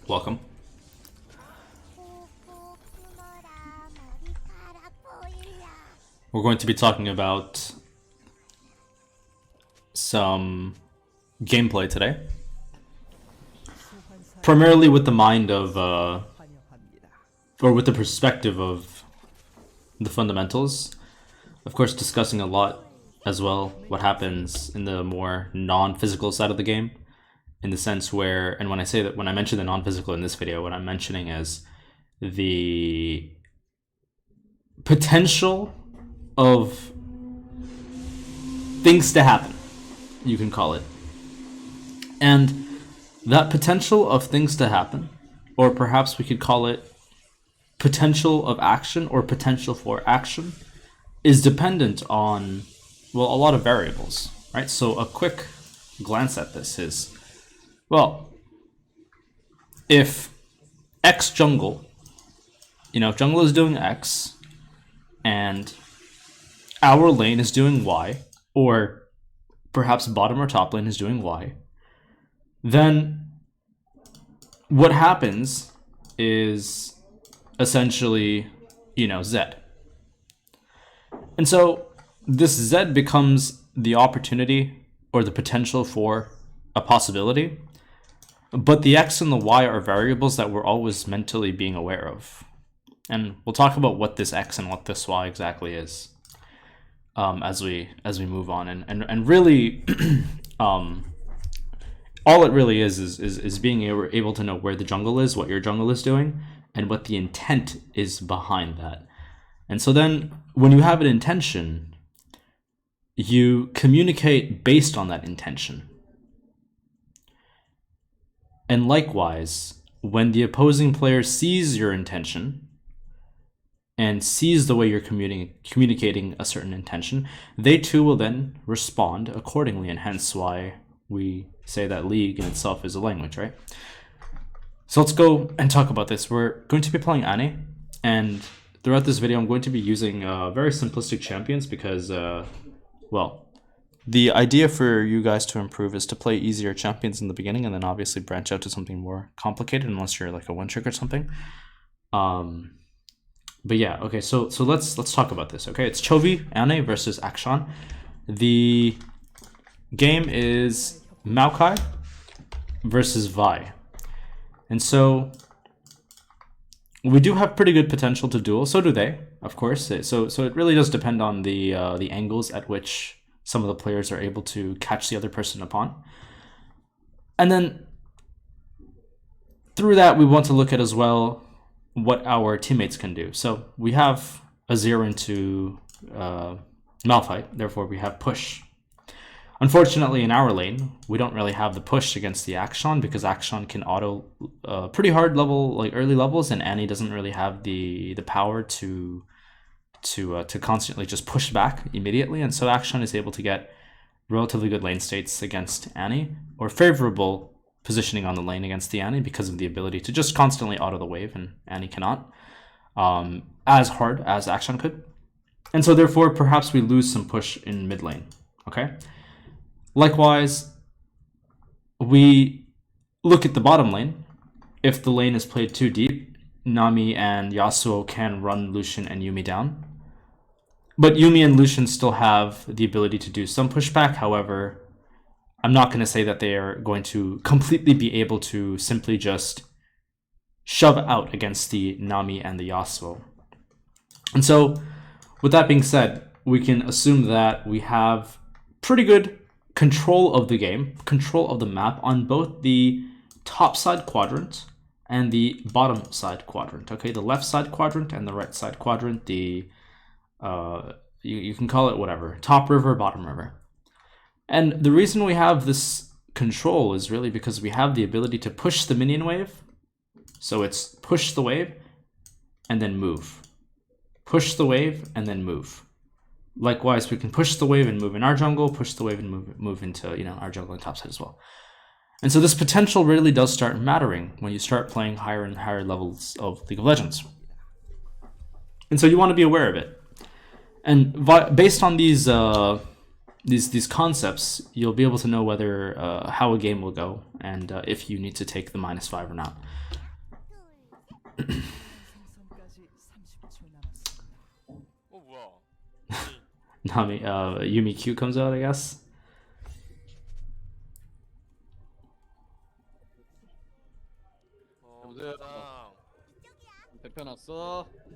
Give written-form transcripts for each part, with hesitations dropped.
Welcome. We're going to be talking about some gameplay today. Primarily with the mind of, or with the perspective of the fundamentals. Of course, discussing a lot as well what happens in the more non-physical side of the game. In the sense where, and when I say that, when I mention the non-physical in this video, what I'm mentioning is the potential of things to happen, you can call it. And that potential of things to happen, or perhaps we could call it potential of action or potential for action, is dependent on, well, a lot of variables, right? So a quick glance at this is, well, if X jungle, if jungle is doing X and our lane is doing Y, or perhaps bottom or top lane is doing Y, then what happens is essentially, Z. And so this Z becomes the opportunity or the potential for a possibility. But the X and the Y are variables that we're always mentally being aware of. And we'll talk about what this X and what this Y exactly is as we move on. And really, all it really is being able to know where the jungle is, what your jungle is doing, and what the intent is behind that. And so then when you have an intention, you communicate based on that intention. And likewise, when the opposing player sees your intention and sees the way you're communicating a certain intention, they too will then respond accordingly, and hence why we say that League in itself is a language, right? So let's go and talk about this. We're going to be playing Annie, and throughout this video I'm going to be using very simplistic champions because, well, the idea for you guys to improve is to play easier champions in the beginning and then obviously branch out to something more complicated unless you're like a one trick or something. But yeah, okay, so let's talk about this. Okay, it's Chovy Annie versus Akshan. The game is Maokai versus Vi. And so we do have pretty good potential to duel. So do they, of course. So it really does depend on the angles at which some of the players are able to catch the other person upon. And then through that, we want to look at as well what our teammates can do. So we have a 0 into Malphite, therefore we have push. Unfortunately, in our lane, we don't really have the push against the Akshan because Akshan can auto pretty hard level, like early levels, and Annie doesn't really have the power to constantly just push back immediately, and so Akshan is able to get relatively good lane states against Annie, or favorable positioning on the lane against the Annie because of the ability to just constantly auto the wave, and Annie cannot, as hard as Akshan could. And so therefore, perhaps we lose some push in mid lane, okay? Likewise, we look at the bottom lane. If the lane is played too deep, Nami and Yasuo can run Lucian and Yuumi down. But Yuumi and Lucian still have the ability to do some pushback. However, I'm not going to say that they are going to completely be able to simply just shove out against the Nami and the Yasuo. And so, with that being said, we can assume that we have pretty good control of the game, control of the map on both the top side quadrant and the bottom side quadrant. Okay, the left side quadrant and the right side quadrant, the you can call it whatever, top river, bottom river. And the reason we have this control is really because we have the ability to push the minion wave. So it's push the wave and then move. Push the wave and then move. Likewise, we can push the wave and move in our jungle, push the wave and move into our jungle and top side as well. And so this potential really does start mattering when you start playing higher and higher levels of League of Legends. And so you want to be aware of it. And based on these these concepts, you'll be able to know whether how a game will go and if you need to take the -5 or not. Nami, Yumi Q comes out, I guess.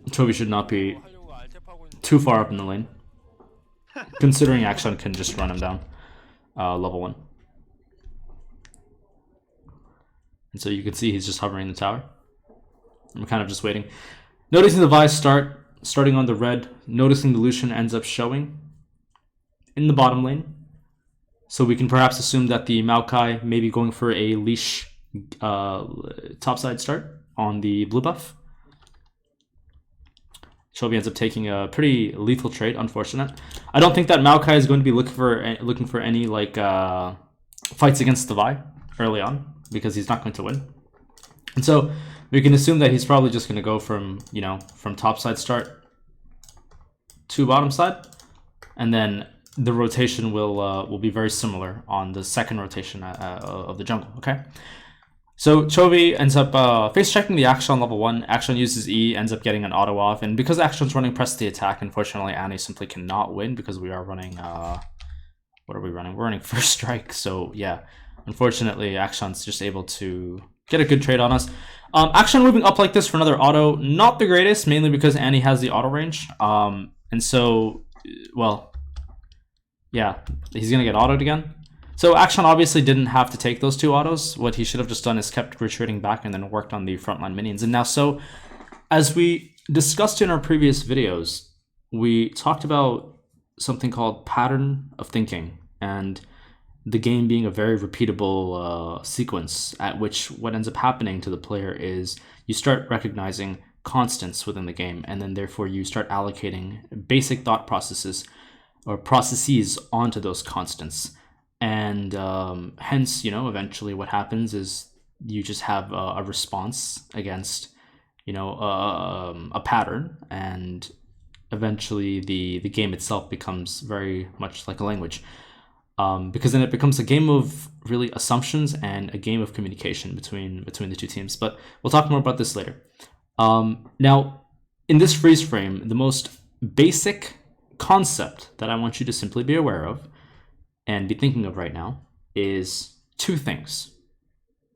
Chovy should not be too far up in the lane, considering Action can just run him down level 1. And so you can see he's just hovering the tower. I'm kind of just waiting. Noticing the Vi starting on the red, noticing the Lucian ends up showing in the bottom lane. So we can perhaps assume that the Maokai may be going for a leash topside start on the blue buff. Chovy ends up taking a pretty lethal trade, unfortunate. I don't think that Maokai is going to be looking for any like fights against the Vi early on, because he's not going to win. And so we can assume that he's probably just going to go from, you know, from top side start to bottom side, and then the rotation will be very similar on the second rotation of the jungle. Okay, so Chovy ends up face checking the Action level 1. Action uses E, ends up getting an auto off, and because Action's running press the attack, unfortunately Annie simply cannot win because we are running what are we running? We're running first strike. So yeah, unfortunately Action's just able to get a good trade on us. Action moving up like this for another auto, not the greatest, mainly because Annie has the auto range. And so, well, yeah, he's gonna get autoed again. So Action obviously didn't have to take those 2 autos. What he should have just done is kept retreating back and then worked on the frontline minions. And now, so as we discussed in our previous videos, we talked about something called pattern of thinking, and the game being a very repeatable sequence at which what ends up happening to the player is you start recognizing constants within the game, and then therefore you start allocating basic thought processes or processes onto those constants. And hence, you know, eventually what happens is you just have a response against, you know, a pattern, and eventually the game itself becomes very much like a language. Because then it becomes a game of really assumptions and a game of communication between the 2 teams. But we'll talk more about this later. Now, in this freeze frame, the most basic concept that I want you to simply be aware of and be thinking of right now is 2 things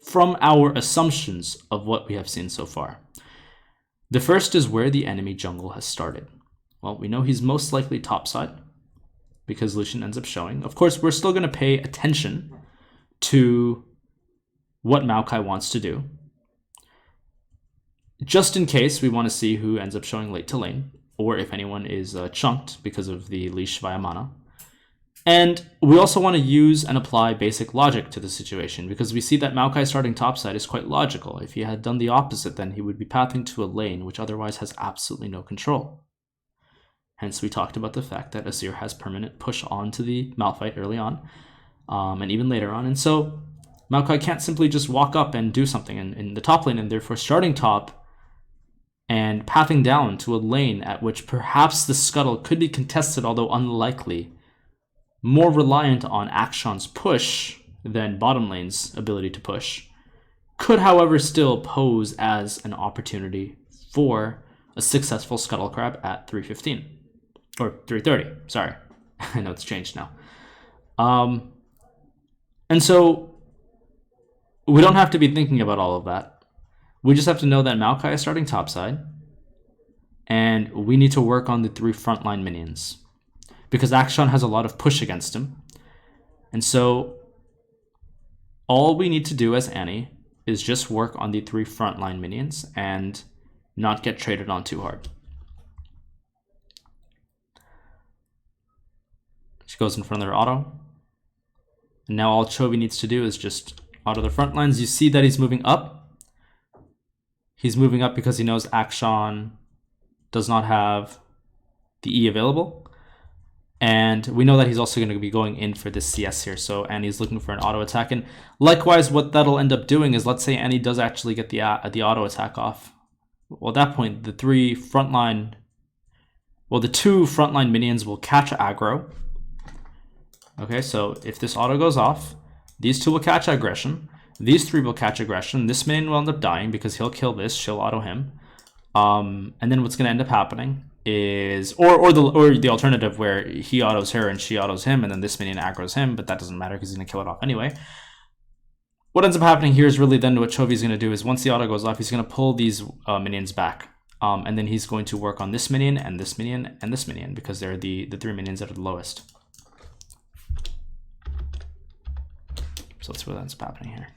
from our assumptions of what we have seen so far. The first is where the enemy jungle has started. Well, we know he's most likely topside, because Lucian ends up showing. Of course, we're still going to pay attention to what Maokai wants to do, just in case we want to see who ends up showing late to lane, or if anyone is chunked because of the leash via mana. And we also want to use and apply basic logic to the situation, because we see that Maokai starting topside is quite logical. If he had done the opposite, then he would be pathing to a lane which otherwise has absolutely no control. Hence, we talked about the fact that Azir has permanent push onto the Malphite early on, and even later on. And so Maokai can't simply just walk up and do something in the top lane, and therefore starting top and pathing down to a lane at which perhaps the scuttle could be contested, although unlikely, more reliant on Action's push than bottom lane's ability to push, could, however, still pose as an opportunity for a successful scuttle crab at 315. Or 330, sorry. I know it's changed now. And so we don't have to be thinking about all of that. We just have to know that Maokai is starting topside, and we need to work on the 3 frontline minions, because Action has a lot of push against him. And so all we need to do as Annie is just work on the 3 frontline minions and not get traded on too hard. She goes in front of their auto. And now all Chovy needs to do is just auto the front lines. You see that he's moving up. He's moving up because he knows Action does not have the E available. And we know that he's also going to be going in for this CS here. So Annie's looking for an auto attack. And likewise, what that'll end up doing is, let's say Annie does actually get the auto attack off. Well, at that point, the 2 frontline minions will catch aggro. Okay, so if this auto goes off, these two will catch aggression. These three will catch aggression. This minion will end up dying because he'll kill this. She'll auto him. And then what's going to end up happening is, or the alternative where he autos her and she autos him, and then this minion aggroes him, but that doesn't matter because he's going to kill it off anyway. What ends up happening here is really then what Chovy's going to do is once the auto goes off, he's going to pull these minions back. And then he's going to work on this minion and this minion and this minion because they're the three minions that are the lowest. So that's what ends up happening here.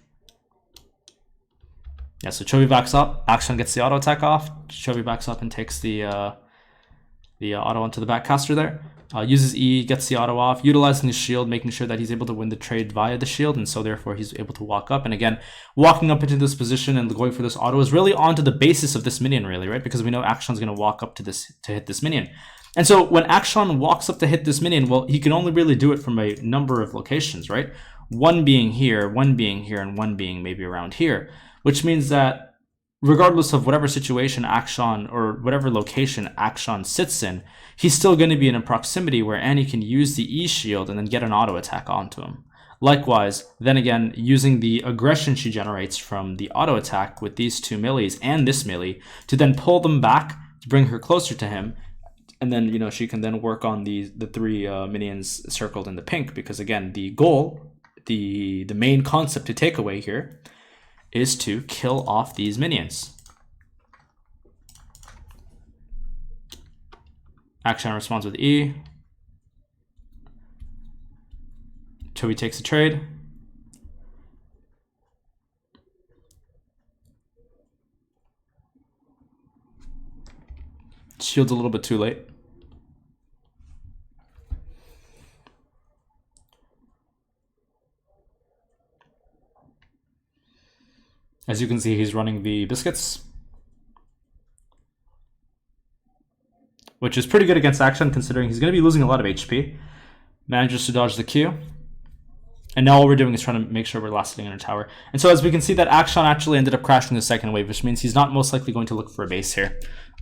Yeah, so Chovy backs up, Action gets the auto attack off, Chovy backs up and takes the auto onto the backcaster there. Uses E, gets the auto off, utilizing his shield, making sure that he's able to win the trade via the shield, and so therefore he's able to walk up. And again, walking up into this position and going for this auto is really onto the basis of this minion, really, right? Because we know Action's going to walk up to this to hit this minion. And so when Action walks up to hit this minion, well, he can only really do it from a number of locations, right? One being here, one being here, and one being maybe around here, which means that regardless of whatever situation Action or whatever location Action sits in, he's still going to be in a proximity where Annie can use the E shield and then get an auto attack onto him. Likewise, then again, using the aggression she generates from the auto attack with these two melees and this melee to then pull them back to bring her closer to him. And then, you know, she can then work on the three minions circled in the pink, because again, the goal, the main concept to take away here is to kill off these minions. Action responds with E. Chovy takes a trade. Shield's a little bit too late. As you can see, he's running the biscuits, which is pretty good against Action considering he's going to be losing a lot of HP. Manages to dodge the Q. And now all we're doing is trying to make sure we're last hitting in our tower. And so as we can see that Action actually ended up crashing the second wave, which means he's not most likely going to look for a base here.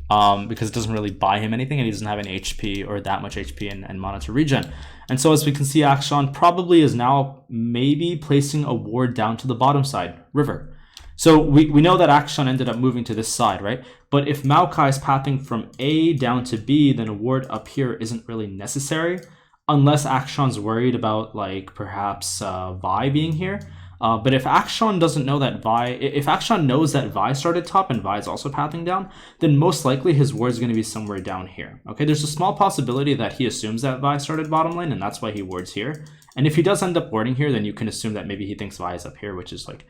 Because it doesn't really buy him anything and he doesn't have any HP or that much HP and mana to regen. And so as we can see, Action probably is now maybe placing a ward down to the bottom side, river. So we know that Action ended up moving to this side, right? But if Maokai is pathing from A down to B, then a ward up here isn't really necessary, unless Action's worried about, like, perhaps Vi being here. But if Action doesn't know that if Action knows that Vi started top and Vi is also pathing down, then most likely his ward's going to be somewhere down here. Okay, there's a small possibility that he assumes that Vi started bottom lane, and that's why he wards here. And if he does end up warding here, then you can assume that maybe he thinks Vi is up here, which is like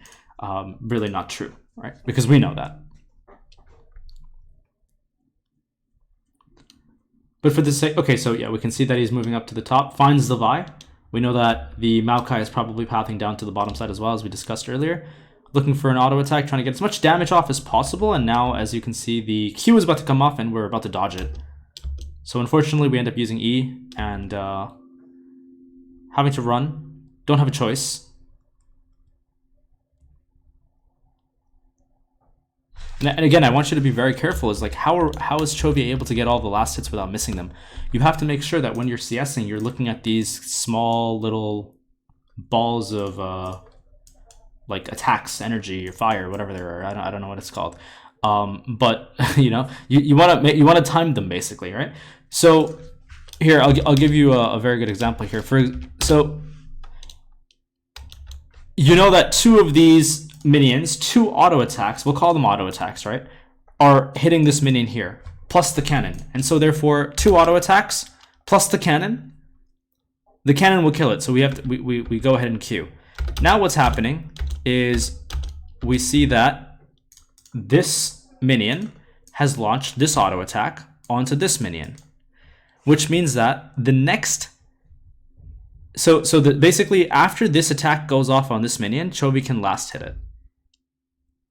really not true, right? Because we know that. But for the sake, okay, so yeah, we can see that he's moving up to the top, finds the Vi. We know that the Maokai is probably pathing down to the bottom side as well, as we discussed earlier. Looking for an auto attack, trying to get as much damage off as possible. And now, as you can see, the Q is about to come off and we're about to dodge it. So unfortunately, we end up using E and having to run. Don't have a choice. And again, I want you to be very careful. Is like, how is Chovy able to get all the last hits without missing them? You have to make sure that when you're CSing, you're looking at these small little balls of like attacks, energy, or fire, whatever they are. I don't know what it's called. But you know, you want to time them basically, right? So here, I'll give you a very good example here. So you know that two of these minions, two auto attacks, we'll call them auto attacks, right, are hitting this minion here, plus the cannon. And so therefore, two auto attacks plus the cannon will kill it. So we have to, we go ahead and Q. Now what's happening is we see that this minion has launched this auto attack onto this minion, which means that the next, basically after this attack goes off on this minion, Chovy can last hit it.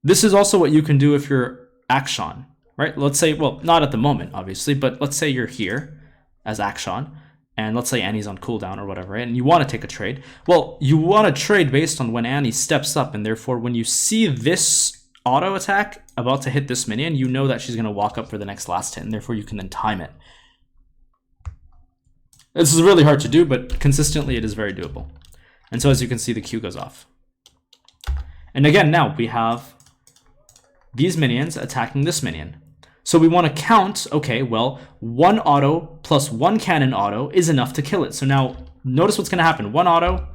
This is also what you can do if you're Action, right? Let's say, well, not at the moment, obviously, but let's say you're here as Action, and let's say Annie's on cooldown or whatever, right? And you want to take a trade. Well, you want to trade based on when Annie steps up, and therefore when you see this auto attack about to hit this minion, you know that she's going to walk up for the next last hit, and therefore you can then time it. This is really hard to do, but consistently it is very doable. And so as you can see, the Q goes off. And again, now we have these minions attacking this minion. So we want to count, okay, well, 1 auto plus 1 cannon auto is enough to kill it. So now notice what's going to happen. 1 auto,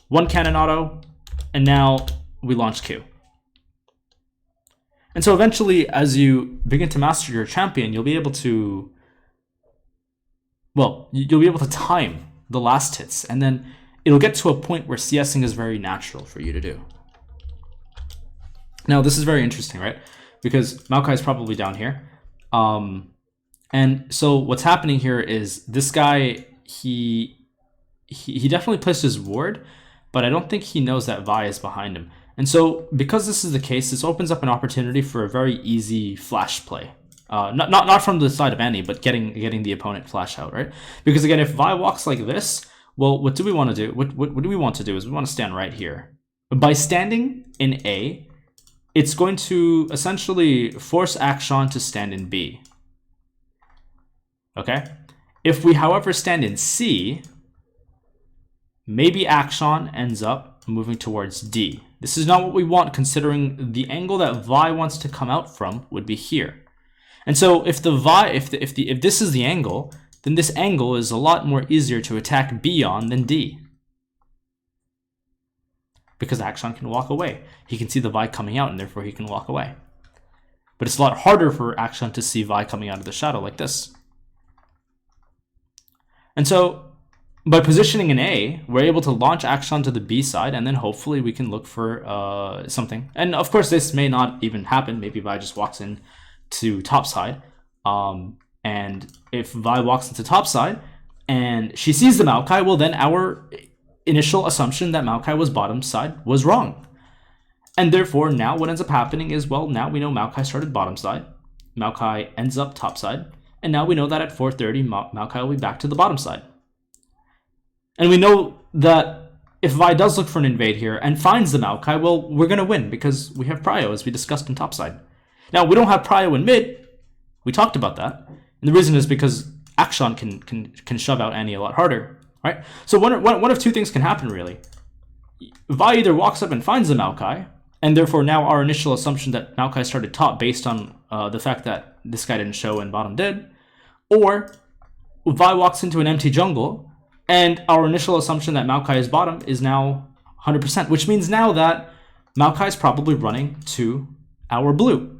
1 cannon auto, and now we launch Q. And so eventually, as you begin to master your champion, you'll be able to, well, you'll be able to time the last hits, and then it'll get to a point where CSing is very natural for you to do. Now, this is very interesting, right? Because Maokai is probably down here. And so what's happening here is this guy, he definitely placed his ward, but I don't think he knows that Vi is behind him. And so because this is the case, this opens up an opportunity for a very easy flash play. Not from the side of Annie, but getting the opponent flash out, right? Because again, if Vi walks like this, well, what do we want to do? What do we want to do is we want to stand right here. By standing in A, it's going to essentially force Akshan to stand in B. Okay? If we, however, stand in C, maybe Akshan ends up moving towards D. This is not what we want, considering the angle that Vi wants to come out from would be here. And so if this is the angle, then this angle is a lot more easier to attack B on than D. Because Akshan can walk away. He can see the Vi coming out, and therefore he can walk away. But it's a lot harder for Akshan to see Vi coming out of the shadow like this. And so, by positioning in A, we're able to launch Akshan to the B side, and then hopefully we can look for something. And of course, this may not even happen. Maybe Vi just walks in to top side. And if Vi walks into top side, and she sees the Maokai, well then our initial assumption that Maokai was bottom side was wrong. And therefore, now what ends up happening is, well, now we know Maokai started bottom side. Maokai ends up top side. And now we know that at 4:30, Maokai will be back to the bottom side. And we know that if Vi does look for an invade here and finds the Maokai, well, we're going to win because we have Prio, as we discussed in top side. Now, we don't have Prio in mid. We talked about that. And the reason is because Akshan can shove out Annie a lot harder. Right? So one of two things can happen, really. Vi either walks up and finds the Maokai, and therefore now our initial assumption that Maokai started top based on the fact that this guy didn't show and bottom did, or Vi walks into an empty jungle, and our initial assumption that Maokai is bottom is now 100%, which means now that Maokai is probably running to our blue,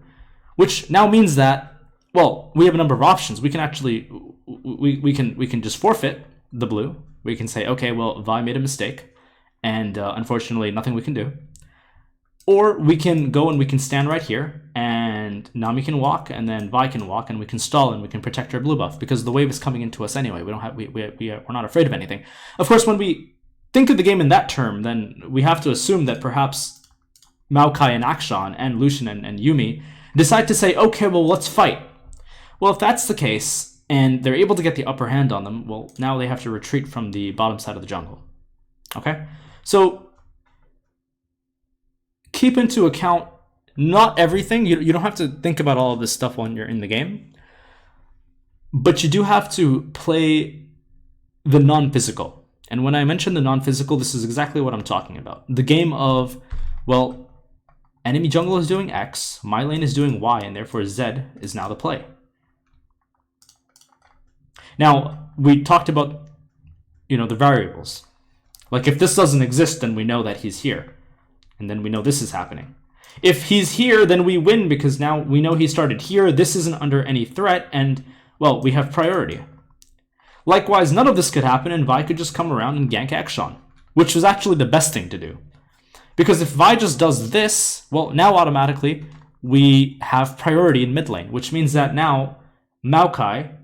which now means that, well, we have a number of options. We can actually, we can just forfeit the blue. We can say, okay, well, Vi made a mistake, and unfortunately, nothing we can do. Or we can go and we can stand right here, and Nami can walk, and then Vi can walk, and we can stall, and we can protect our blue buff, because the wave is coming into us anyway. We're not afraid of anything. Of course, when we think of the game in that term, then we have to assume that perhaps Maokai and Akshan and Lucian and Yumi decide to say, okay, well, let's fight. Well, if that's the case, and they're able to get the upper hand on them, well, now they have to retreat from the bottom side of the jungle. Okay? So, keep into account not everything. You don't have to think about all of this stuff when you're in the game. But you do have to play the non-physical. And when I mention the non-physical, this is exactly what I'm talking about. The game of, well, enemy jungle is doing X, my lane is doing Y, and therefore Z is now the play. Now, we talked about, the variables. Like, if this doesn't exist, then we know that he's here. And then we know this is happening. If he's here, then we win because now we know he started here. This isn't under any threat, and, well, we have priority. Likewise, none of this could happen, and Vi could just come around and gank Akshan, which was actually the best thing to do. Because if Vi just does this, well, now automatically we have priority in mid lane, which means that now Maokai,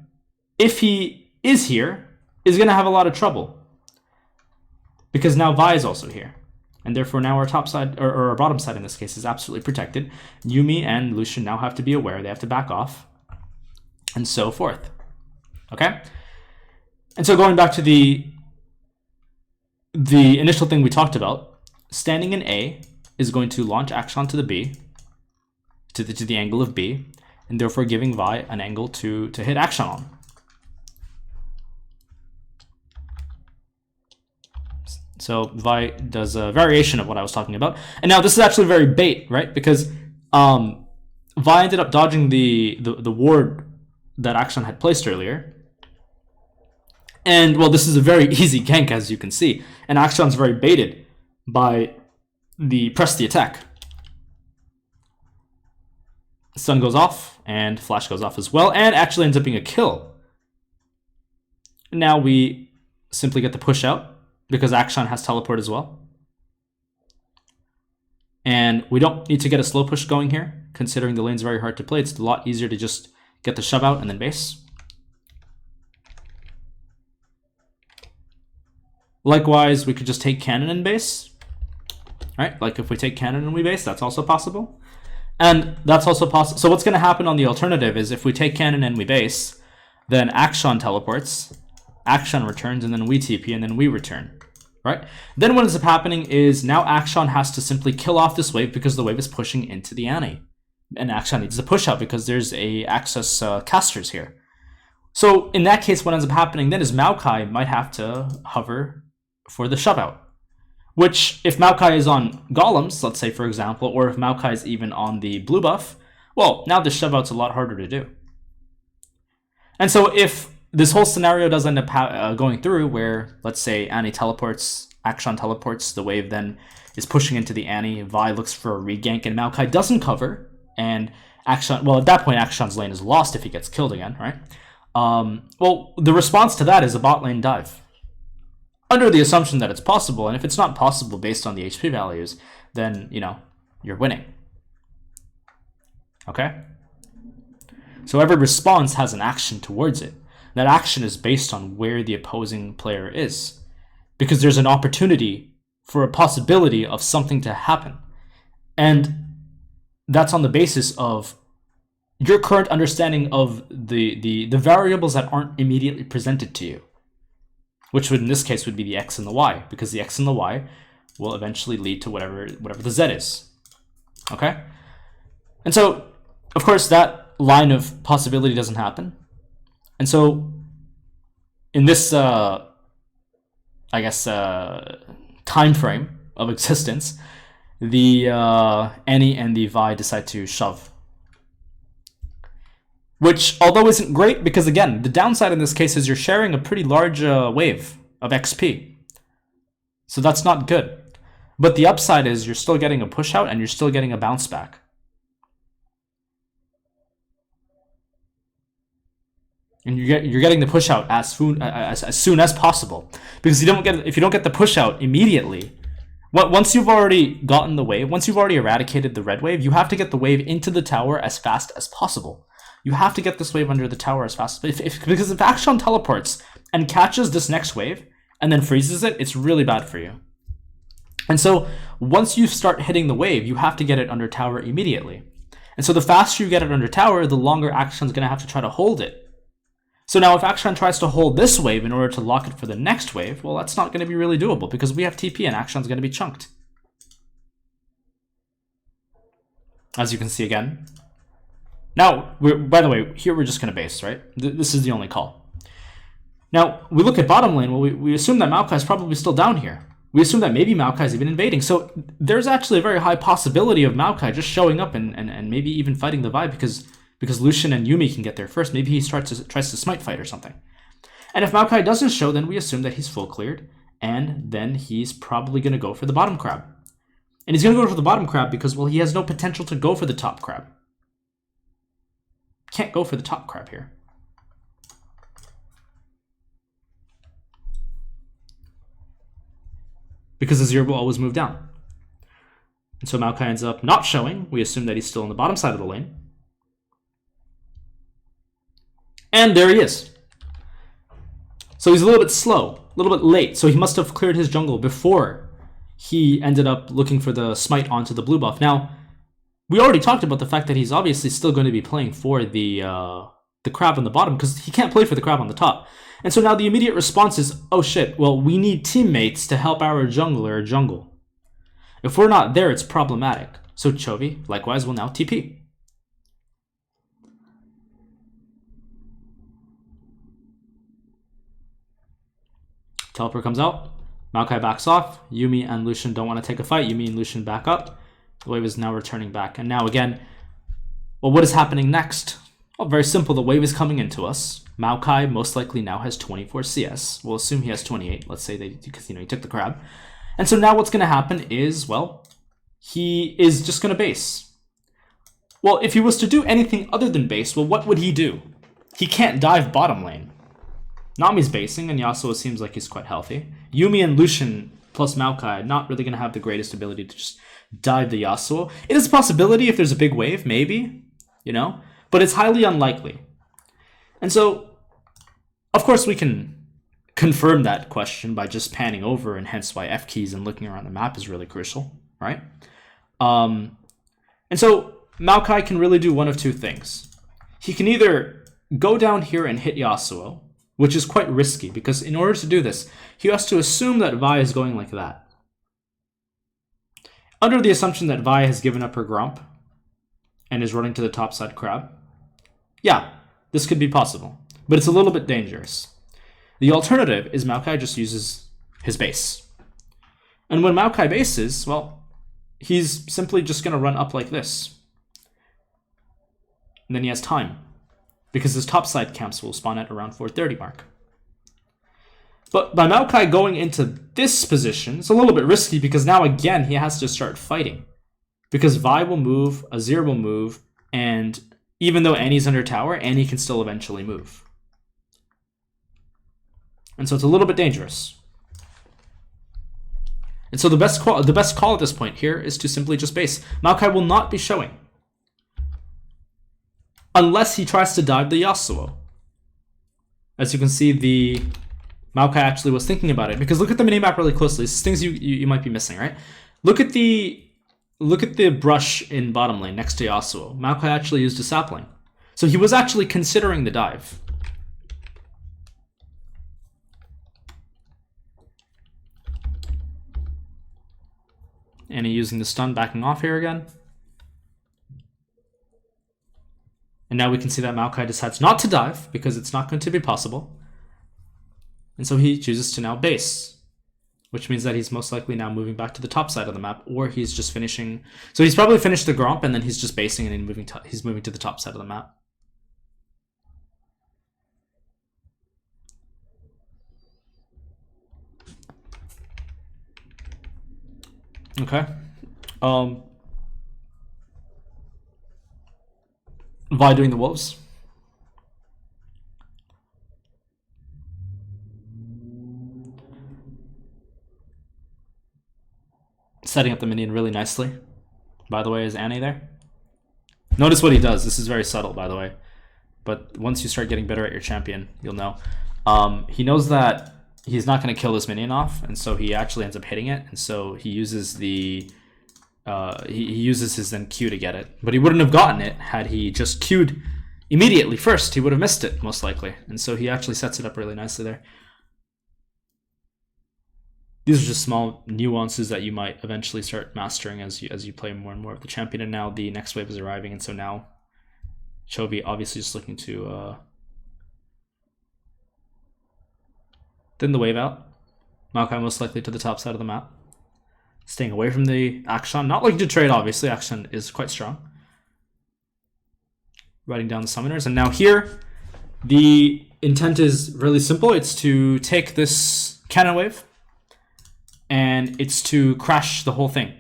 if he is here, is going to have a lot of trouble. Because now Vi is also here. And therefore now our top side, or our bottom side in this case, is absolutely protected. Yumi and Lucian now have to be aware. They have to back off. And so forth. Okay? And so going back to the initial thing we talked about, standing in A is going to launch Akshan to the B, to the angle of B, and therefore giving Vi an angle to hit Akshan on. So Vi does a variation of what I was talking about. And now this is actually very bait, right? Because Vi ended up dodging the ward that Akshan had placed earlier. And, well, this is a very easy gank, as you can see. And Akshan's very baited by the press the attack. Stun goes off, and flash goes off as well, and actually ends up being a kill. Now we simply get the push out, because Akshan has teleport as well. And we don't need to get a slow push going here, considering the lane's very hard to play. It's a lot easier to just get the shove out and then base. Likewise, we could just take cannon and base. Right? Like if we take cannon and we base, that's also possible. And that's also possible. So what's going to happen on the alternative is if we take cannon and we base, then Akshan teleports, Akshan returns, and then we TP, and then we return. Right? Then what ends up happening is now Akshan has to simply kill off this wave because the wave is pushing into the Annie. And Akshan needs to push out because there's a access casters here. So in that case, what ends up happening then is Maokai might have to hover for the shove out. Which, if Maokai is on golems, let's say for example, or if Maokai is even on the blue buff, well, now the shove out's a lot harder to do. And so if this whole scenario does end up going through where, let's say, Annie teleports, Akshan teleports, the wave then is pushing into the Annie, Vi looks for a regank, and Maokai doesn't cover, and Akshan, well, at that point, Akshan's lane is lost if he gets killed again, right? Well, the response to that is a bot lane dive. Under the assumption that it's possible, and if it's not possible based on the HP values, then, you know, you're winning. Okay? So every response has an action towards it. That action is based on where the opposing player is. Because there's an opportunity for a possibility of something to happen. And that's on the basis of your current understanding of the variables that aren't immediately presented to you. Which would, in this case, would be the X and the Y, because the X and the Y will eventually lead to whatever the Z is. Okay? And so, of course, that line of possibility doesn't happen. And so, in this, I guess, time frame of existence, the Annie and the Vi decide to shove. Which, although isn't great, because again, the downside in this case is you're sharing a pretty large wave of XP. So that's not good. But the upside is you're still getting a push out and you're still getting a bounce back. And you're getting the push out as soon as possible. Because if you don't get the push out immediately, once you've already gotten the wave, once you've already eradicated the red wave, you have to get the wave into the tower as fast as possible. You have to get this wave under the tower as fast as possible. Because if Akshan teleports and catches this next wave and then freezes it, it's really bad for you. And so once you start hitting the wave, you have to get it under tower immediately. And so the faster you get it under tower, the longer Akshan's going to have to try to hold it. So now if Akshan tries to hold this wave in order to lock it for the next wave, well, that's not going to be really doable because we have TP and Akshan's going to be chunked. As you can see again. Now, by the way, here we're just going to base, right? This is the only call. Now, we look at bottom lane. Well, we assume that Maokai is probably still down here. We assume that maybe Maokai is even invading. So there's actually a very high possibility of Maokai just showing up and maybe even fighting the Vi because Lucian and Yuumi can get there first. Maybe he tries to smite fight or something. And if Maokai doesn't show, then we assume that he's full cleared. And then he's probably going to go for the bottom crab. And he's going to go for the bottom crab because, well, he has no potential to go for the top crab. Can't go for the top crab here. Because the 0 will always move down. And so Maokai ends up not showing. We assume that he's still on the bottom side of the lane. And there he is. So he's a little bit slow, a little bit late. So he must have cleared his jungle before he ended up looking for the smite onto the blue buff. Now, we already talked about the fact that he's obviously still going to be playing for the crab on the bottom because he can't play for the crab on the top. And so now the immediate response is, oh shit, well, we need teammates to help our jungler jungle. If we're not there, it's problematic. So Chovy, likewise, will now TP. Teleport comes out. Maokai backs off. Yuumi and Lucian don't want to take a fight. Yuumi and Lucian back up. The wave is now returning back. And now again, well, what is happening next? Well, very simple. The wave is coming into us. Maokai most likely now has 24 CS. We'll assume he has 28. Let's say because he took the crab. And so now what's going to happen is, well, he is just going to base. Well, if he was to do anything other than base, well, what would he do? He can't dive bottom lane. Nami's basing, and Yasuo seems like he's quite healthy. Yuumi and Lucian plus Maokai not really going to have the greatest ability to just dive the Yasuo. It is a possibility if there's a big wave, maybe, but it's highly unlikely. And so, of course, we can confirm that question by just panning over, and hence why F keys and looking around the map is really crucial, right? And so Maokai can really do one of two things. He can either go down here and hit Yasuo, which is quite risky, because in order to do this, he has to assume that Vi is going like that. Under the assumption that Vi has given up her Gromp and is running to the topside crab, yeah, this could be possible, but it's a little bit dangerous. The alternative is Maokai just uses his base. And when Maokai bases, well, he's simply just going to run up like this. And then he has time, because his topside camps will spawn at around 430 mark. But by Maokai going into this position, it's a little bit risky, because now again he has to start fighting. Because Vi will move, Azir will move, and even though Annie's under tower, Annie can still eventually move. And so it's a little bit dangerous. And so the best call at this point here is to simply just base. Maokai will not be showing, unless he tries to dive the Yasuo. As you can see, the Maokai actually was thinking about it, because look at the minimap really closely. This is things you might be missing, right? Look at the brush in bottom lane next to Yasuo. Maokai actually used a sapling. So he was actually considering the dive. Annie using the stun, backing off here again. And now we can see that Maokai decides not to dive, because it's not going to be possible. And so he chooses to now base, which means that he's most likely now moving back to the top side of the map, or he's just finishing. So he's probably finished the Gromp, and then he's just basing and he's moving to the top side of the map. Okay. Vi doing the wolves. Setting up the minion really nicely. By the way, is Annie there? Notice what he does. This is very subtle, by the way. But once you start getting better at your champion, you'll know. He knows that he's not going to kill this minion off, and so he actually ends up hitting it. And so he uses the he uses his then Q to get it. But he wouldn't have gotten it had he just Q'd immediately first. He would have missed it, most likely. And so he actually sets it up really nicely there. These are just small nuances that you might eventually start mastering as you play more and more of the champion. And now the next wave is arriving, and so now Chovy obviously just looking to thin the wave out. Maokai most likely to the top side of the map, staying away from the Akshan. Not looking to trade, obviously. Akshan is quite strong. Writing down the summoners. And now here, the intent is really simple. It's to take this cannon wave, and it's to crash the whole thing.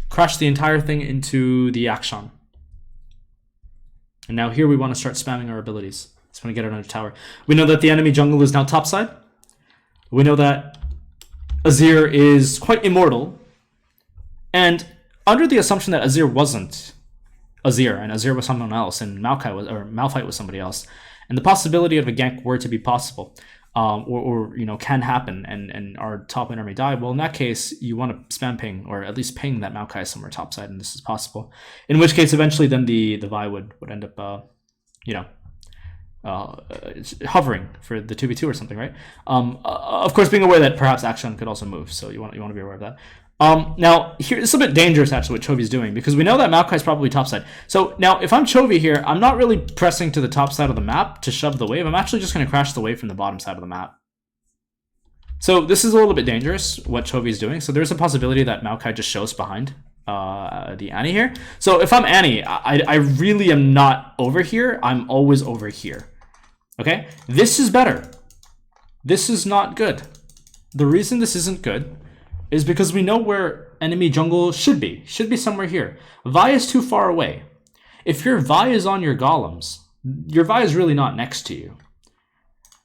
Crash the entire thing into the Akshan. And now here we want to start spamming our abilities. Just want to get it under tower. We know that the enemy jungle is now topside. We know that Azir is quite immortal. And under the assumption that Azir wasn't Azir, and Azir was someone else, and Malphite was somebody else, and the possibility of a gank were to be possible, or can happen, and our top laner may die, well, in that case, you want to spam ping, or at least ping that Maokai is somewhere topside, and this is possible. In which case, eventually, then the Vi would end up, hovering for the 2v2 or something, right? Of course, being aware that perhaps Akshan could also move, so you want to be aware of that. Now, here, it's a bit dangerous, actually, what Chovy's doing, because we know that Maokai's probably topside. So now, if I'm Chovy here, I'm not really pressing to the top side of the map to shove the wave. I'm actually just going to crash the wave from the bottom side of the map. So this is a little bit dangerous, what Chovy is doing. So there's a possibility that Maokai just shows behind the Annie here. So if I'm Annie, I really am not over here. I'm always over here. Okay? This is better. This is not good. The reason this isn't good is because we know where enemy jungle should be. Should be somewhere here. Vi is too far away. If your Vi is on your golems, your Vi is really not next to you.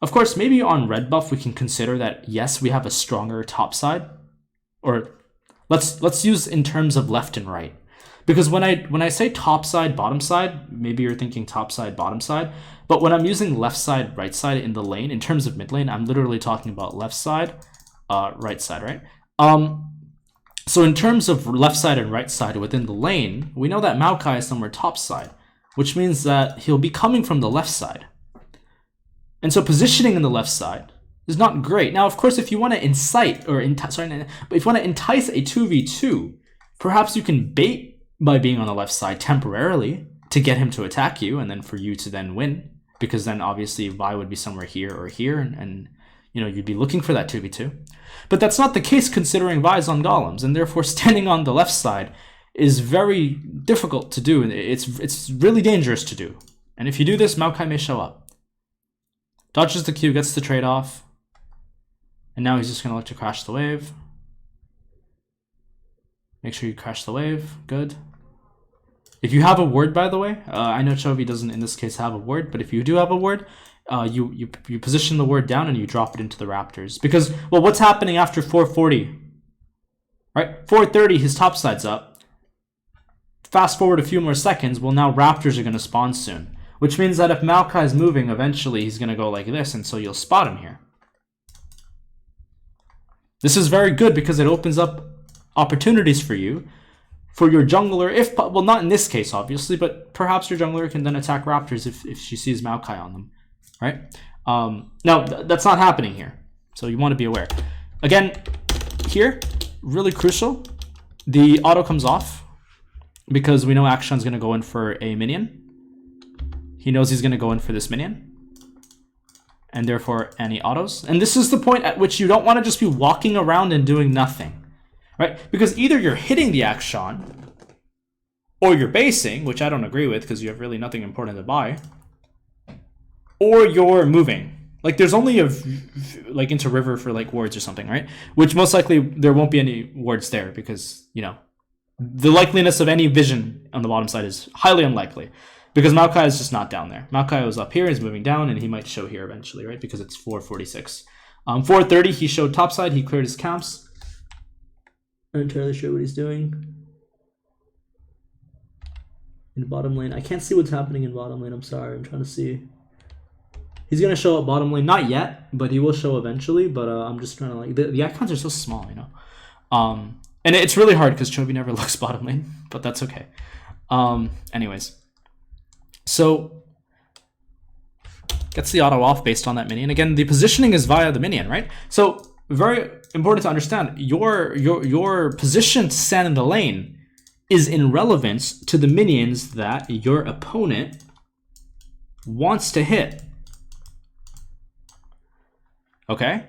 Of course, maybe on red buff we can consider that yes, we have a stronger top side. Or let's use in terms of left and right. Because when I say top side, bottom side, maybe you're thinking top side, bottom side. But when I'm using left side, right side in the lane, in terms of mid lane, I'm literally talking about left side, right side, right? So in terms of left side and right side within the lane, we know that Maokai is somewhere top side, which means that he'll be coming from the left side. And so positioning in the left side is not great. Now, of course, if you want to incite or if you want to entice a 2v2, perhaps you can bait by being on the left side temporarily to get him to attack you, and then for you to then win, because then obviously Vi would be somewhere here or here, and you know, you'd be looking for that 2v2. But that's not the case considering Vi's on golems, and therefore standing on the left side is very difficult to do. It's really dangerous to do. And if you do this, Maokai may show up. Dodges the Q, gets the trade-off. And now he's just going to look to crash the wave. Make sure you crash the wave. Good. If you have a ward, by the way, I know Chovy doesn't in this case have a ward, but if you do have a ward, you position the ward down and you drop it into the Raptors. Because, well, what's happening after 440? Right? 430, his top side's up. Fast forward a few more seconds, well, now Raptors are going to spawn soon. Which means that if Maokai is moving, eventually he's going to go like this, and so you'll spot him here. This is very good because it opens up opportunities for you, for your jungler, if, well, not in this case, obviously, but perhaps your jungler can then attack Raptors if she sees Maokai on them, right? Now, that's not happening here, so you want to be aware. Again, here, really crucial, the auto comes off because we know Action's going to go in for a minion. He knows he's going to go in for this minion. And therefore, Annie autos. And this is the point at which you don't want to just be walking around and doing nothing. Right? Because either you're hitting the Action, or you're basing, which I don't agree with because you have really nothing important to buy, or you're moving. Like, there's only like into river for like wards or something, right? Which most likely there won't be any wards there because, you know, the likeliness of any vision on the bottom side is highly unlikely. Because Maokai is just not down there. Maokai was up here, he's moving down, and he might show here eventually, right? Because it's 446. 430, he showed topside, he cleared his camps. Not entirely sure what he's doing. In bottom lane. I can't see what's happening in bottom lane, I'm sorry, I'm trying to see. He's going to show up bottom lane, not yet, but he will show eventually, but I'm just trying to like, the icons are so small, you know? And it's really hard because Chovy never looks bottom lane, but that's okay. Anyways. So, gets the auto off based on that minion. Again, the positioning is via the minion, right? So, very important to understand, your position to stand in the lane is in relevance to the minions that your opponent wants to hit. Okay?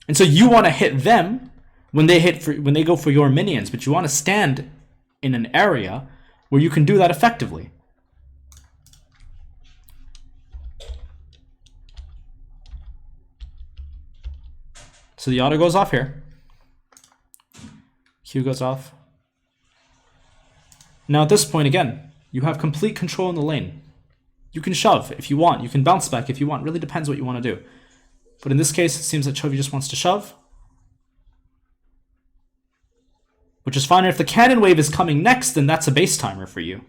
And so you want to hit them when they go for your minions, but you want to stand in an area where you can do that effectively. So the auto goes off here. Q goes off. Now at this point, again, you have complete control in the lane. You can shove if you want. You can bounce back if you want. Really depends what you want to do. But in this case, it seems that Chovy just wants to shove. Which is fine. If the cannon wave is coming next, then that's a base timer for you.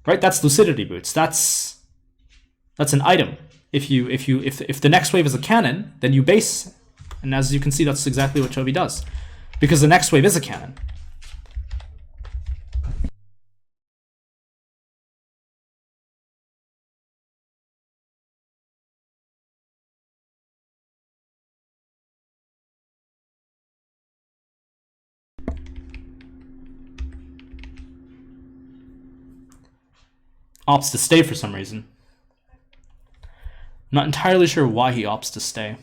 Right? That's lucidity boots. That's an item. If the next wave is a cannon, then you base, and as you can see, that's exactly what Chovy does, because the next wave is a cannon. Opts to stay for some reason. Not entirely sure why he opts to stay.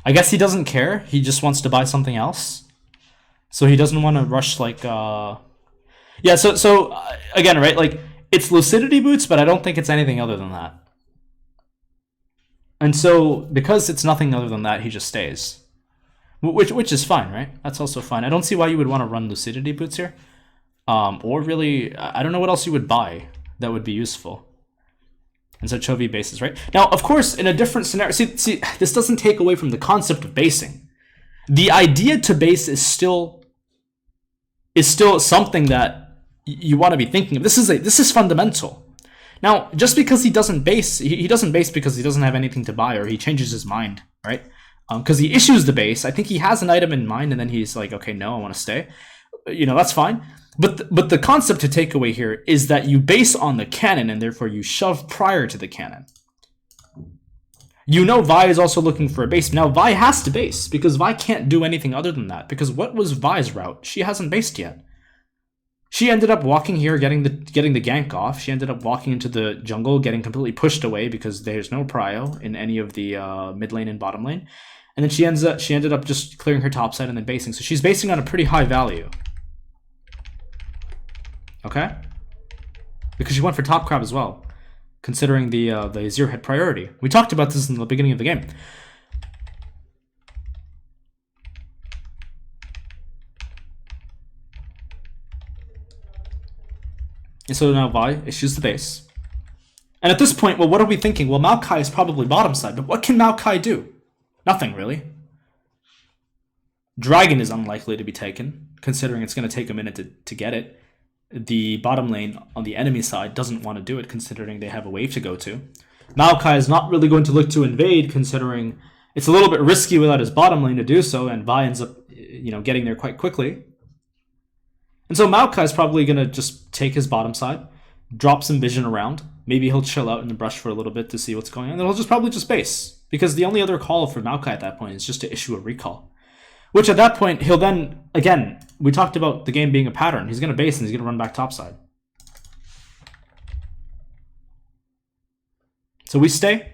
I guess he doesn't care. He just wants to buy something else. So he doesn't want to rush like yeah, so again, right? Like it's lucidity boots, but I don't think it's anything other than that. And so because it's nothing other than that, he just stays. Which is fine, right? That's also fine. I don't see why you would want to run lucidity boots here. Or really, I don't know what else you would buy that would be useful. And so Chovy bases, right? Now, of course, in a different scenario, see, this doesn't take away from the concept of basing. The idea to base is still something that you want to be thinking of. This is fundamental. Now, just because he doesn't base, he doesn't base because he doesn't have anything to buy or he changes his mind, right? Because he issues the base. I think he has an item in mind and then he's like, okay, no, I want to stay. You know, that's fine. But the concept to take away here is that you base on the cannon and therefore you shove prior to the cannon. You know Vi is also looking for a base. Now Vi has to base because Vi can't do anything other than that. Because what was Vi's route? She hasn't based yet. She ended up walking here, getting the gank off. She ended up walking into the jungle, getting completely pushed away because there's no prio in any of the mid lane and bottom lane. And then she ended up just clearing her top side and then basing. So she's basing on a pretty high value. Okay? Because she went for top crab as well, considering the zero hit priority. We talked about this in the beginning of the game. And so now Vi issues the base. And at this point, well, what are we thinking? Well, Maokai is probably bottom side, but what can Maokai do? Nothing, really. Dragon is unlikely to be taken, considering it's going to take a minute to get it. The bottom lane on the enemy side doesn't want to do it, considering they have a wave to go to. Maokai is not really going to look to invade, considering it's a little bit risky without his bottom lane to do so, and Vi ends up, getting there quite quickly. And so Maokai is probably going to just take his bottom side, drop some vision around. Maybe he'll chill out in the brush for a little bit to see what's going on. Then he'll probably just base, because the only other call for Maokai at that point is just to issue a recall. Which at that point, he'll then, again, we talked about the game being a pattern. He's going to base and he's going to run back topside. So we stay.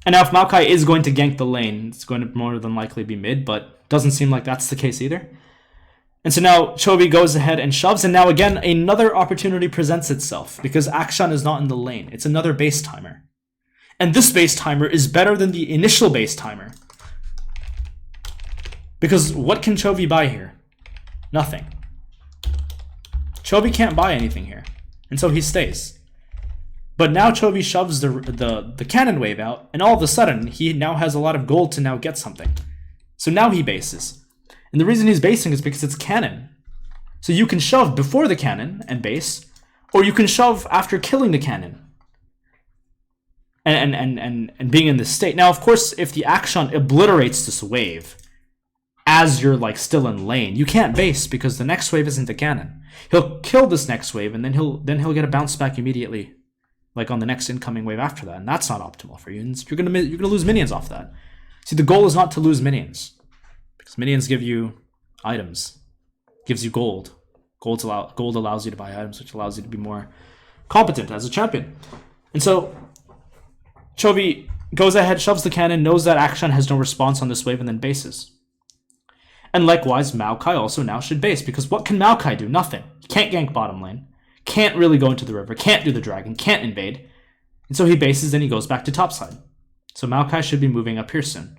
And now if Maokai is going to gank the lane, it's going to more than likely be mid, but doesn't seem like that's the case either. And so now Chovy goes ahead and shoves, and now again, another opportunity presents itself, because Akshan is not in the lane. It's another base timer. And this base timer is better than the initial base timer. Because what can Chovy buy here? Nothing. Chovy can't buy anything here. And so he stays. But now Chovy shoves the cannon wave out, and all of a sudden, he now has a lot of gold to now get something. So now he bases. And the reason he's basing is because it's cannon. So you can shove before the cannon and base, or you can shove after killing the cannon. And being in this state. Now, of course, if the Akshan obliterates this wave as you're like still in lane, you can't base because the next wave isn't a cannon. He'll kill this next wave and then he'll get a bounce back immediately, like on the next incoming wave after that, and that's not optimal for you. And you're gonna lose minions off that. See, the goal is not to lose minions, because minions give you items, gives you gold. Gold allows you to buy items, which allows you to be more competent as a champion. And so Chovy goes ahead, shoves the cannon, knows that Akshan has no response on this wave, and then bases. And likewise, Maokai also now should base, because what can Maokai do? Nothing. He can't gank bottom lane, can't really go into the river, can't do the dragon, can't invade. And so he bases and he goes back to topside. So Maokai should be moving up here soon.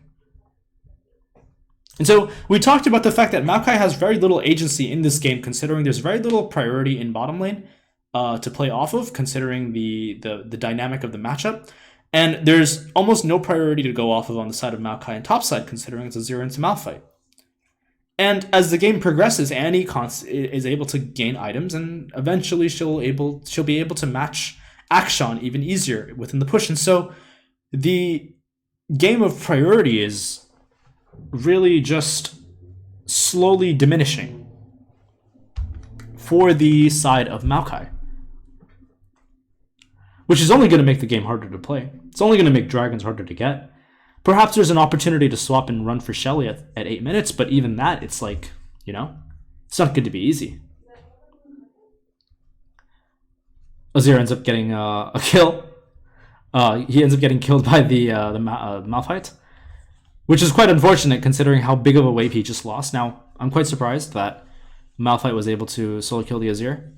And so we talked about the fact that Maokai has very little agency in this game, considering there's very little priority in bottom lane to play off of, considering the dynamic of the matchup. And there's almost no priority to go off of on the side of Maokai and topside, considering it's a 0 into Malphite. And as the game progresses, Annie is able to gain items, and eventually she'll be able to match Akshan even easier within the push. And so the game of priority is really just slowly diminishing for the side of Maokai, which is only going to make the game harder to play. It's only going to make dragons harder to get. Perhaps there's an opportunity to swap and run for Shelly at 8 minutes, but even that, it's like, it's not going to be easy. Azir ends up getting a kill. He ends up getting killed by the Malphite, which is quite unfortunate considering how big of a wave he just lost. Now, I'm quite surprised that Malphite was able to solo kill the Azir.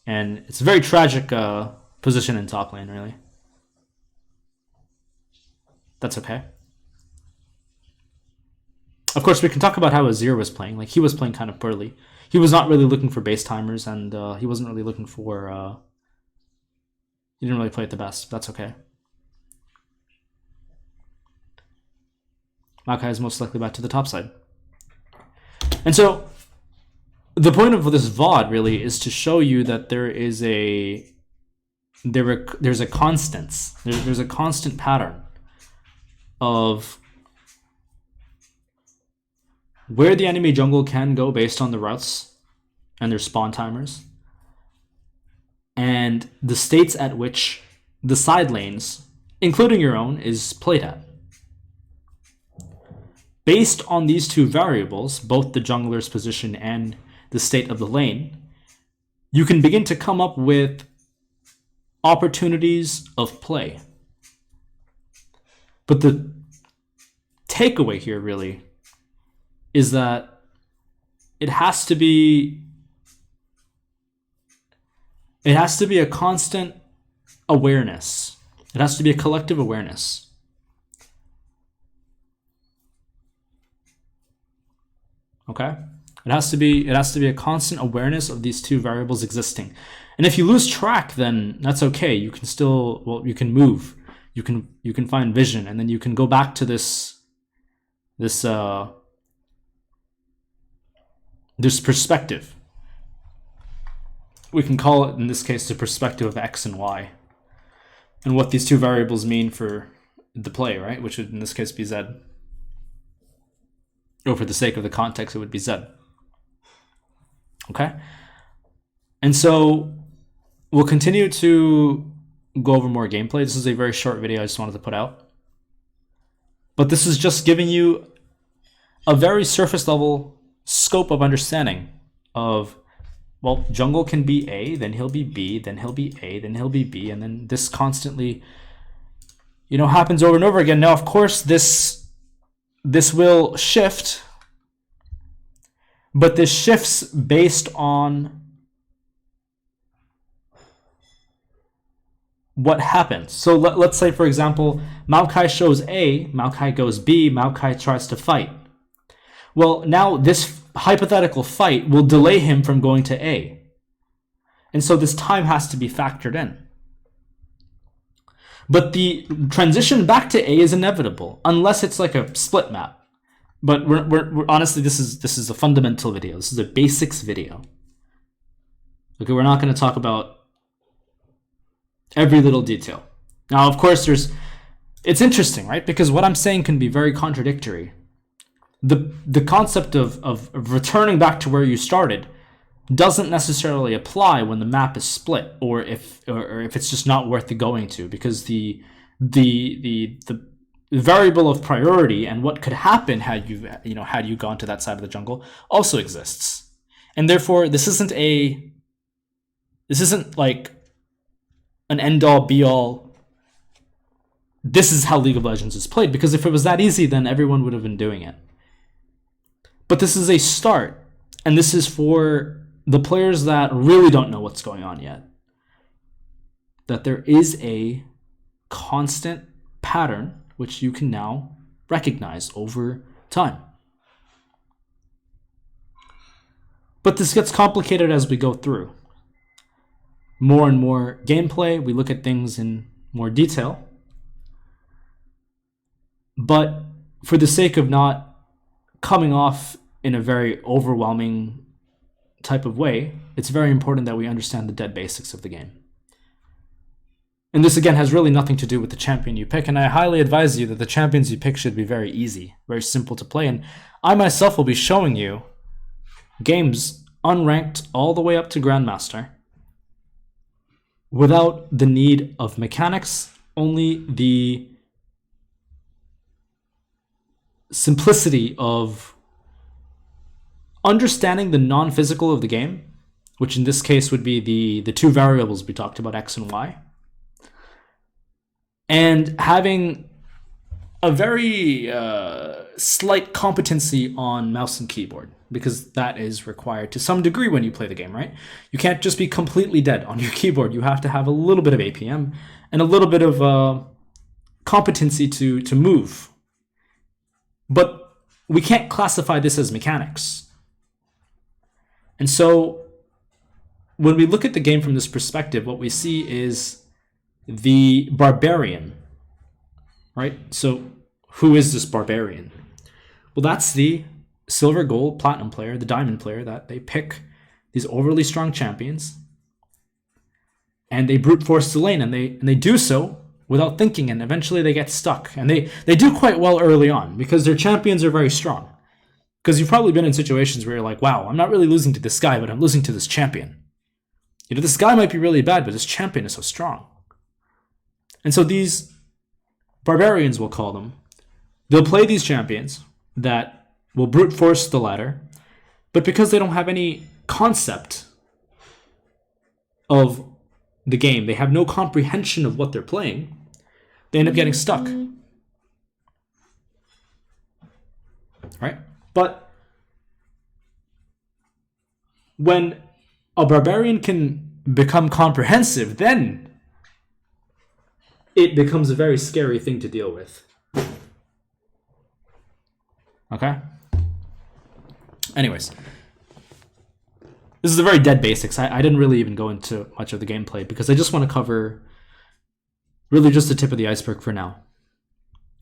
And it's a very tragic position in top lane, really. That's okay. Of course, we can talk about how Azir was playing. Like, he was playing kind of poorly. He was not really looking for base timers, and he wasn't really looking for... he didn't really play it the best. That's okay. Maokai is most likely back to the top side. And so, the point of this VOD, really, is to show you that there is a... there's a constance. There's a constant pattern of where the enemy jungle can go based on the routes and their spawn timers, and the states at which the side lanes, including your own, is played at. Based on these two variables, both the jungler's position and the state of the lane, you can begin to come up with opportunities of play. But the takeaway here, really, is that it has to be a constant awareness. It has to be a collective awareness. Okay? It has to be a constant awareness of these two variables existing. And if you lose track, then that's okay. You can still, well, you can move. You can find vision, and then you can go back to this perspective. We can call it, in this case, the perspective of X and Y, and what these two variables mean for the play, right? Which would, in this case, be Z. Or for the sake of the context, it would be Z. Okay? And so we'll continue to go over more gameplay. This is a very short video I just wanted to put out. But this is just giving you a very surface level scope of understanding of, well, jungle can be A, then he'll be B, then he'll be A, then he'll be B, and then this constantly, happens over and over again. Now, of course, this will shift, but this shifts based on what happens. So let's say, for example, Maokai shows A, Maokai goes B, Maokai tries to fight. Well, now this hypothetical fight will delay him from going to A. And so this time has to be factored in. But the transition back to A is inevitable, unless it's like a split map. But we're honestly, this is a fundamental video. This is a basics video. Okay, we're not going to talk about every little detail. Now, of course, it's interesting, right? Because what I'm saying can be very contradictory. The concept of returning back to where you started doesn't necessarily apply when the map is split, or if it's just not worth the going to, because the variable of priority and what could happen had you gone to that side of the jungle also exists. And therefore, this isn't like an end-all be-all, this is how League of Legends is played, because if it was that easy, then everyone would have been doing it. But this is a start, and this is for the players that really don't know what's going on yet. That there is a constant pattern which you can now recognize over time. But this gets complicated as we go through. More and more gameplay, we look at things in more detail. But for the sake of not coming off in a very overwhelming type of way, it's very important that we understand the dead basics of the game. And this, again, has really nothing to do with the champion you pick, and I highly advise you that the champions you pick should be very easy, very simple to play, and I myself will be showing you games unranked all the way up to Grandmaster without the need of mechanics, only the simplicity of understanding the non-physical of the game, which in this case would be the two variables we talked about, x and y, and having a very slight competency on mouse and keyboard, because that is required to some degree when you play the game, right? You can't just be completely dead on your keyboard. You have to have a little bit of APM and a little bit of competency to move. But we can't classify this as mechanics. And so when we look at the game from this perspective, what we see is the barbarian, right? So who is this barbarian? Well, that's the silver, gold, platinum player, the diamond player, that they pick these overly strong champions and they brute force the lane, and they do so without thinking, and eventually they get stuck. And they do quite well early on because their champions are very strong. Because you've probably been in situations where you're like, wow, I'm not really losing to this guy, but I'm losing to this champion. You know, this guy might be really bad, but this champion is so strong. And so these barbarians, we'll call them, they'll play these champions that will brute force the ladder, but because they don't have any concept of the game, they have no comprehension of what they're playing, they end up getting stuck. Right? But when a barbarian can become comprehensive, then it becomes a very scary thing to deal with. Okay? Anyways, this is a very dead basics. I didn't really even go into much of the gameplay because I just want to cover really just the tip of the iceberg for now.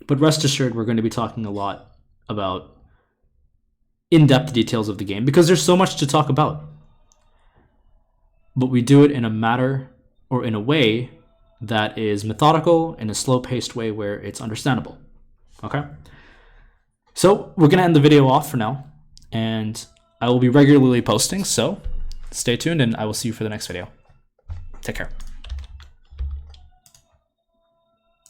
But rest assured, we're going to be talking a lot about in-depth details of the game because there's so much to talk about. But we do it in a matter or in a way that is methodical, in a slow-paced way where it's understandable. Okay? So we're going to end the video off for now, and I will be regularly posting, so stay tuned and I will see you for the next video. Take care.